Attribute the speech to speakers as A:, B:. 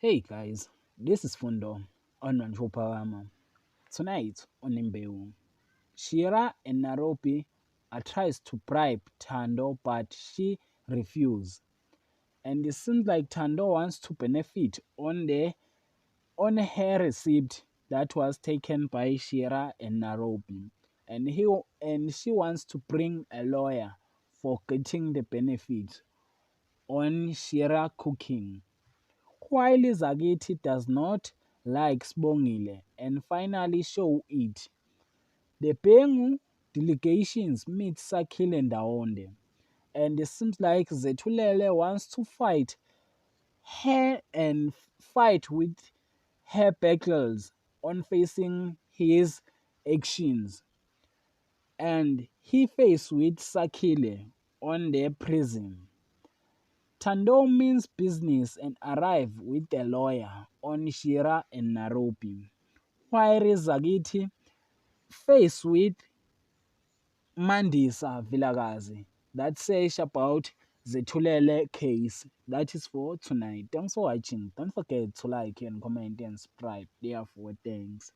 A: Hey guys, this is Fundo on Manchopawama. Tonight on Imbewu, Shira and Naropi tries to bribe Tando, but she refuses. And it seems like Tando wants to benefit on her receipt that was taken by Shira and Naropi. And she wants to bring a lawyer for getting the benefit on Shira cooking. While Zagiti does not like Sbongile and finally show it, the Bengu delegations meet Sakile and Daonde, and it seems like Zetulele wants to fight her and fight with her battles on facing his actions, and he faced with Sakile on their prison. Tando means business and arrive with a lawyer on Shira and Nairobi. While Zagiti faced with Mandisa Vilagazi that says about the Tulele case. That is for tonight. Thanks for watching. Don't forget to like and comment and subscribe. Therefore, thanks.